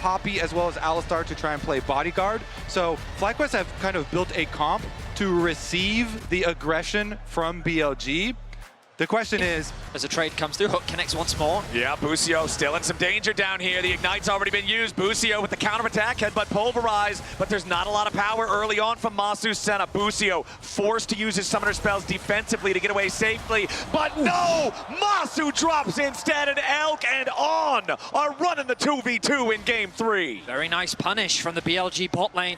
Poppy as well as Alistar to try and play bodyguard. So FlyQuest have kind of built a comp to receive the aggression from BLG. The question is, as a trade comes through, Hook connects once more. Yeah, Busio still in some danger down here. The Ignite's already been used. Busio with the counterattack, headbutt pulverize, but there's not a lot of power early on from Masu Senna. Busio forced to use his summoner spells defensively to get away safely, but no! Masu drops instead, and Elk and On are running the 2v2 in game 3. Very nice punish from the BLG bot lane.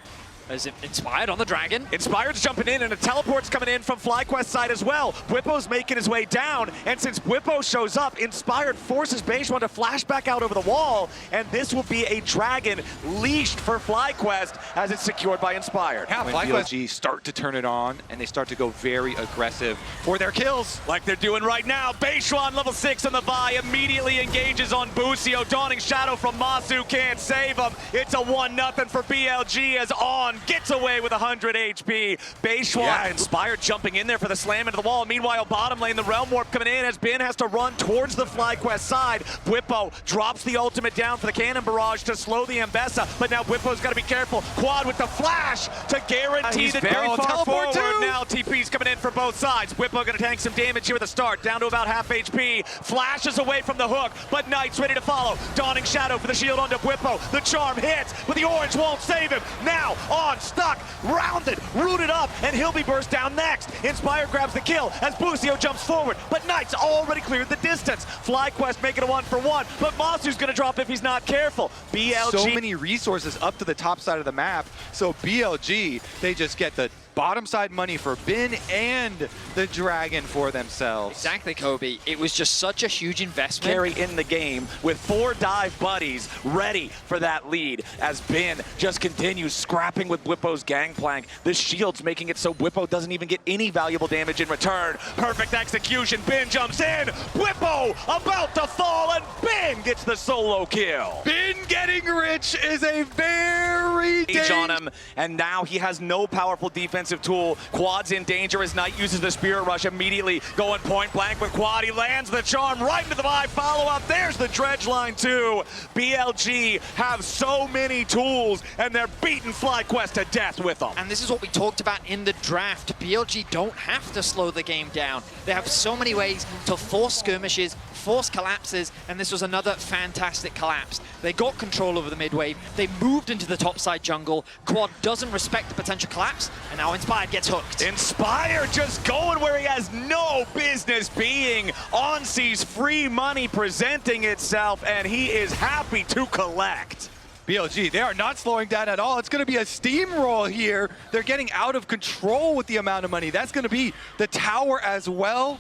As Inspired on the Dragon. Inspired's jumping in, and a teleport's coming in from FlyQuest side as well. Bwipo's making his way down, and since Bwipo shows up, Inspired forces Beishwan to flash back out over the wall, and this will be a Dragon leashed for FlyQuest as it's secured by Inspired. yeah, when BLG start to turn it on, and they start to go very aggressive for their kills. Like they're doing right now. Beishwan, level 6 on the Vi, immediately engages on Busio. Dawning Shadow from Masu can't save him. It's a 1-0 for BLG as On gets away with 100 HP. Beishwan, Inspired jumping in there for the slam into the wall. Meanwhile, bottom lane, the Realm Warp coming in as Bin has to run towards the FlyQuest side. Bwipo drops the ultimate down for the Cannon Barrage to slow the Ambessa, but now Bwipo's got to be careful. Quad with the flash to guarantee the very far forward. too. Now TP's coming in for both sides. Bwipo going to tank some damage here at the start, down to about half HP. Flashes away from the hook, but Knight's ready to follow. Dawning Shadow for the shield onto Bwipo. The charm hits, but the orange won't save him. Now On stuck, rounded, rooted up, and he'll be burst down next. Inspired grabs the kill as Busio jumps forward, but Knight's already cleared the distance. FlyQuest making a 1-for-1, but Masu's gonna drop if he's not careful. BLG. So many resources up to the top side of the map, so BLG, they just get the bottom side money for Bin and the Dragon for themselves. Exactly, Kobe. It was just such a huge investment. Carry in the game with 4 dive buddies ready for that lead as Bin just continues scrapping with Bwipo's gangplank. The shield's making it so Bwipo doesn't even get any valuable damage in return. Perfect execution. Bin jumps in. Bwipo about to fall, and Bin gets the solo kill. Bin getting rich is a very On him, and now he has no powerful defensive tool. Quad's in danger as Knight uses the Spirit Rush immediately, going point blank with Quad. He lands the charm right into the Vi follow-up. There's the dredge line too. BLG have so many tools, and they're beating FlyQuest to death with them. And this is what we talked about in the draft. BLG don't have to slow the game down. They have so many ways to force skirmishes, force collapses, and this was another fantastic collapse. They got control over the mid wave. They moved into the topside jungle. Quad doesn't respect the potential collapse, and now Inspired gets hooked. Inspired just going where he has no business being. On sees free money presenting itself, and he is happy to collect. BLG, they are not slowing down at all. It's going to be a steamroll here. They're getting out of control with the amount of money. That's going to be the tower as well.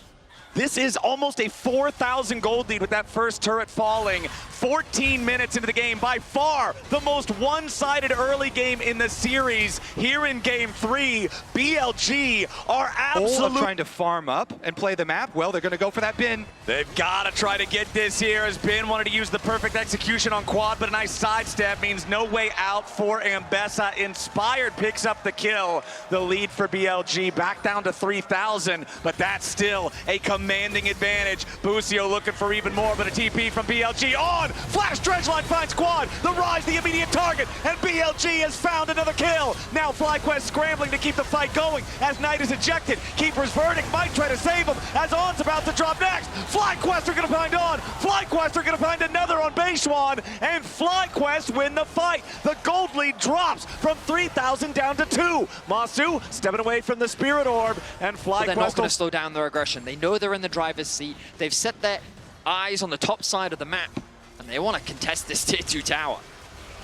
This is almost a 4,000 gold lead with that first turret falling. 14 minutes into the game, by far the most one-sided early game in the series. Here in game 3, BLG are absolutely trying to farm up and play the map. Well, they're going to go for that Bin. They've got to try to get this here as Bin wanted to use the perfect execution on Quad, but a nice sidestep means no way out for Ambessa. Inspired picks up the kill. The lead for BLG back down to 3,000, but that's still a commanding advantage. Busio looking for even more, but a TP from BLG. On! Flash dredge line finds Quad. The Rise the immediate target, and BLG has found another kill. Now FlyQuest scrambling to keep the fight going as Knight is ejected. Keeper's verdict might try to save him as On's about to drop next. FlyQuest are going to find On. FlyQuest are going to find another on Beishwan, and FlyQuest win the fight. The gold lead drops from 3,000 down to 2. Masu stepping away from the Spirit Orb, and FlyQuest. They're not going to slow down their aggression. They know they're in the driver's seat. They've set their eyes on the top side of the map, and they want to contest this tier 2 tower.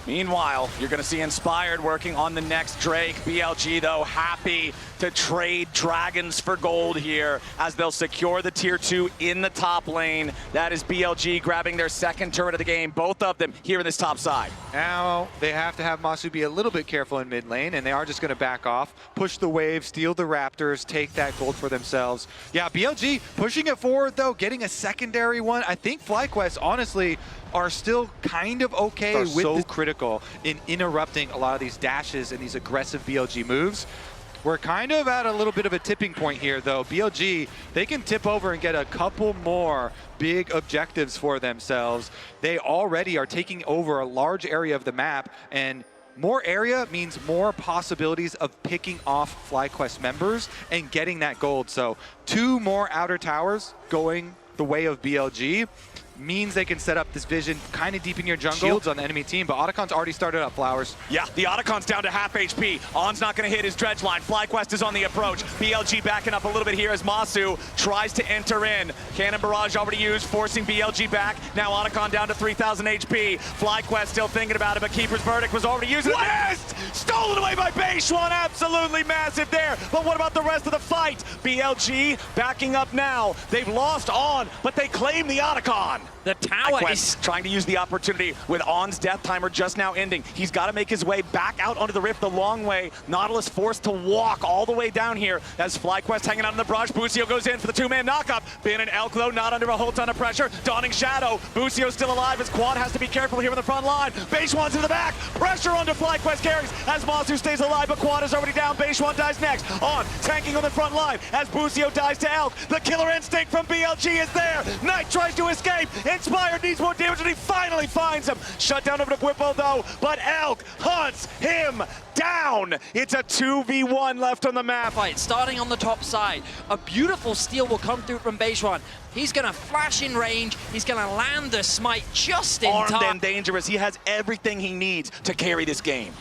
Meanwhile, you're going to see Inspired working on the next Drake. BLG, though, happy to trade dragons for gold here as they'll secure the tier 2 in the top lane. That is BLG grabbing their second turret of the game, both of them here in this top side. Now they have to have Masu be a little bit careful in mid lane, and they are just going to back off, push the wave, steal the Raptors, take that gold for themselves. Yeah, BLG pushing it forward, though, getting a secondary one. I think FlyQuest, honestly, are still kind of okay with so critical in interrupting a lot of these dashes and these aggressive BLG moves. We're kind of at a little bit of a tipping point here, though. BLG, they can tip over and get a couple more big objectives for themselves. They already are taking over a large area of the map, and more area means more possibilities of picking off FlyQuest members and getting that gold. So 2 more outer towers going the way of BLG means they can set up this vision kind of deep in your jungle. Shields on the enemy team, but Otacon's already started up, Flowers. Yeah, the Otacon's down to half HP. On's not going to hit his dredge line. FlyQuest is on the approach. BLG backing up a little bit here as Masu tries to enter in. Cannon Barrage already used, forcing BLG back. Now Otacon down to 3,000 HP. FlyQuest still thinking about it, but Keeper's Verdict was already used. West! Stolen away by Beishuan. Absolutely massive there. But what about the rest of the fight? BLG backing up now. They've lost On, but they claim the Otacon. The tower is trying to use the opportunity with On's death timer just now ending. He's got to make his way back out onto the rift the long way. Nautilus forced to walk all the way down here as FlyQuest hanging out in the barrage. Busio goes in for the 2-man knockup. Bin and Elk, though, not under a whole ton of pressure. Dawning Shadow. Busio still alive as Quad has to be careful here in the front line. Beishuan's in the back. Pressure onto FlyQuest carries as Masu stays alive, but Quad is already down. Beishuan dies next. On tanking on the front line as Busio dies to Elk. The killer instinct from BLG is there. Knight tries to escape. Inspired needs more damage, and he finally finds him. Shut down over to Bwipo, though, but Elk hunts him down. It's a 2v1 left on the map. Fight starting on the top side. A beautiful steal will come through from Beishuan. He's going to flash in range. He's going to land the smite just in time. Armed and dangerous. He has everything he needs to carry this game.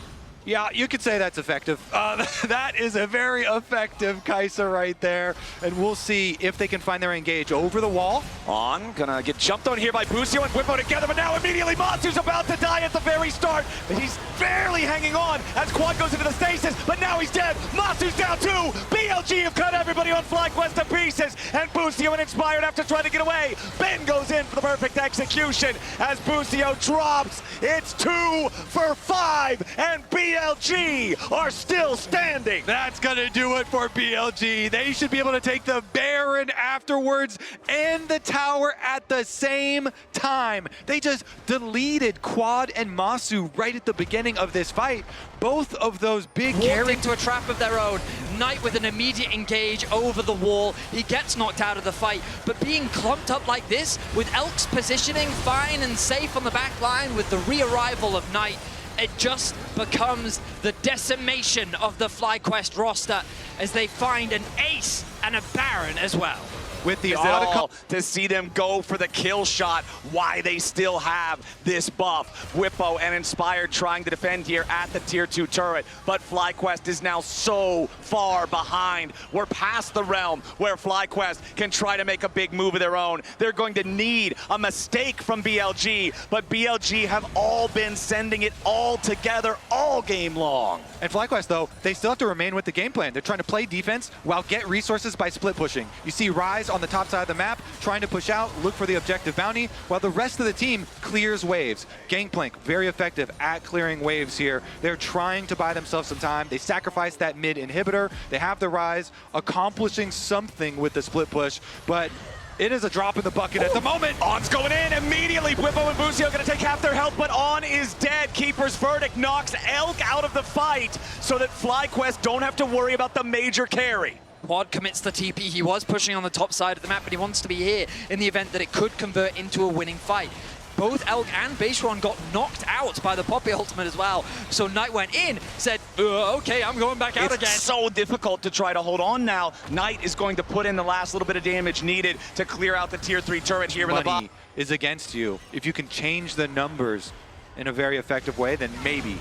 Yeah, you could say that's effective. That is a very effective Kai'Sa right there. And we'll see if they can find their engage over the wall. On, gonna get jumped on here by Busio and Bwipo together, but now immediately Masu's about to die at the very start. But he's barely hanging on as Quad goes into the stasis, but now he's dead. Masu's down too. BLG have cut everybody on FlyQuest to pieces, and Busio and Inspired have to try to get away. Ben goes in for the perfect execution as Busio drops. It's 2 for 5, and BLG are still standing. That's gonna do it for BLG. They should be able to take the Baron afterwards and the tower at the same time. They just deleted Quad and Masu right at the beginning of this fight. Both of those big walked into a trap of their own. Knight with an immediate engage over the wall. He gets knocked out of the fight, but being clumped up like this with Elk's positioning fine and safe on the back line with the re-arrival of Knight, it just becomes the decimation of the FlyQuest roster as they find an ace and a Baron as well. With the all to see them go for the kill shot, why they still have this buff. Bwipo and Inspired trying to defend here at the tier 2 turret, but FlyQuest is now so far behind. We're past the realm where FlyQuest can try to make a big move of their own. They're going to need a mistake from BLG, but BLG have all been sending it all together all game long. And FlyQuest, though, they still have to remain with the game plan. They're trying to play defense while get resources by split pushing. You see Rise on the top side of the map, trying to push out, look for the objective bounty, while the rest of the team clears waves. Gangplank, very effective at clearing waves here. They're trying to buy themselves some time. They sacrifice that mid inhibitor. They have the Rise, accomplishing something with the split push, but it is a drop in the bucket at the moment. On's going in immediately. Bwipo and Busio going to take half their health, but On is dead. Keeper's Verdict knocks Elk out of the fight so that FlyQuest don't have to worry about the major carry. Quad commits the TP. He was pushing on the top side of the map, but he wants to be here in the event that it could convert into a winning fight. Both Elk and Beishuan got knocked out by the Poppy ultimate as well. So Knight went in, said, okay, I'm going back out again. It's so difficult to try to hold on now. Knight is going to put in the last little bit of damage needed to clear out the tier 3 turret here in the bottom. Is against you. If you can change the numbers in a very effective way, then maybe.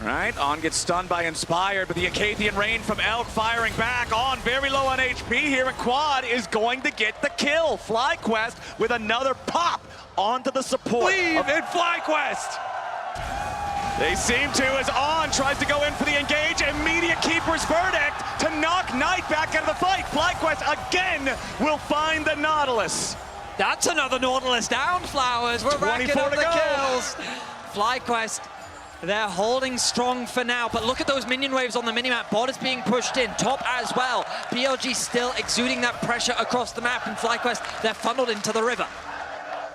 Right, On gets stunned by Inspired, but the Acadian Rain from Elk firing back. On very low on HP here, and Quad is going to get the kill. FlyQuest with another pop onto the support. Leave in FlyQuest! They seem to, as On tries to go in for the engage. Immediate Keeper's Verdict to knock Knight back out of the fight. FlyQuest again will find the Nautilus. That's another Nautilus down, Flowers. We're racking up the kills. FlyQuest, they're holding strong for now, but look at those minion waves on the minimap. Bot is being pushed in, top as well. BLG still exuding that pressure across the map, and FlyQuest, they're funneled into the river.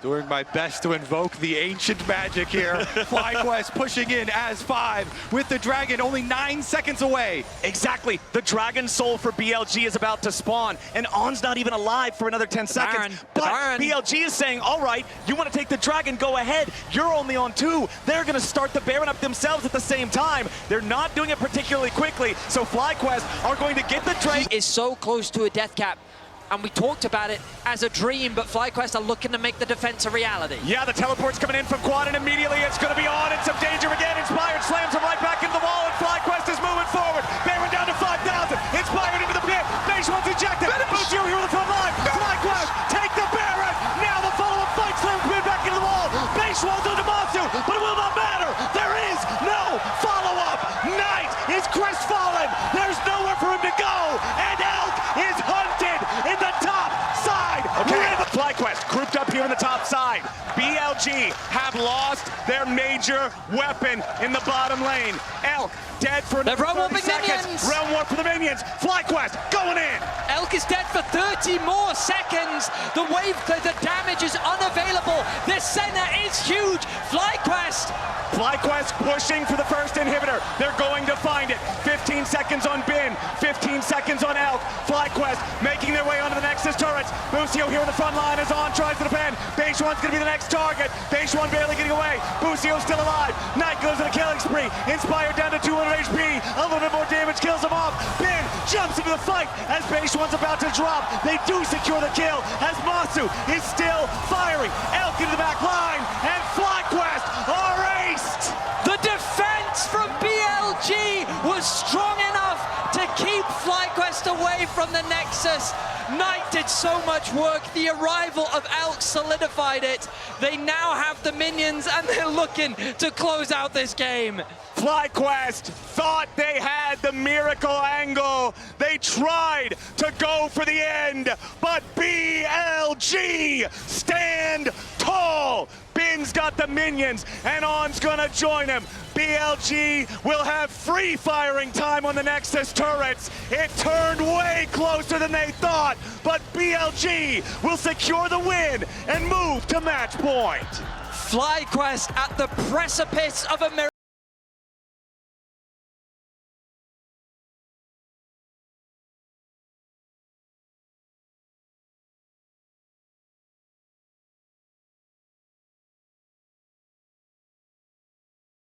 Doing my best to invoke the ancient magic here. FlyQuest pushing in as 5 with the dragon only 9 seconds away. Exactly. The Dragon Soul for BLG is about to spawn, and On's not even alive for another 10 seconds. But BLG is saying, all right, you want to take the dragon, go ahead. You're only on 2. They're going to start the Baron up themselves at the same time. They're not doing it particularly quickly, so FlyQuest are going to get the dragon. Is so close to a death cap. And we talked about it as a dream, but FlyQuest are looking to make the defense a reality. Yeah, the teleport's coming in from Quad, and immediately it's going to be on in some danger again. Inspired slams him right back into the wall, and FlyQuest is moving forward. Baron down to 5,000. Inspired into the pit. Base one's ejected. Bootsio here with the front line. FlyQuest take the Baron. Now the follow-up fight slams Baron back into the wall. Base one's onto Matsu, but it will not matter. There is no follow-up. Knight is crestfallen. There's nowhere for him to go, and Elk is hunted in the top side. Okay, FlyQuest grouped up here in the top side. BLG have lost their major weapon in the bottom lane. Elk dead for another 30 seconds. Realm Warp for the minions. FlyQuest going in. Elk is dead for 30 more seconds. The wave, the damage is unavailable. This center is huge. FlyQuest pushing for the first inhibitor. They're going to find it. 15 seconds on Bin, 15 seconds on Elk. FlyQuest making their way onto the Nexus turrets. Busio here in the front line is on, tries to defend. Beishuan's going to be the next target. Beishuan barely getting away. Busio's still alive. Knight goes on a killing spree. Inspired down to 200 HP. A little bit more damage kills him off. Bin jumps into the fight as Beishuan's about to drop. They do secure the kill as Masu is still firing. Elk into the back line, and FlyQuest are aced. The defense from BLG was strong enough to keep FlyQuest away from the Nexus. Knight did so much work. The arrival of Elk solidified it. They now have the minions, and they're looking to close out this game. FlyQuest thought they had the miracle angle. They tried to go for the end, but BLG stand tall. Bin's got the minions, and On's gonna join him. BLG will have free firing time on the Nexus turrets. It turned way closer than they thought, but BLG will secure the win and move to match point. FlyQuest at the precipice of a miracle.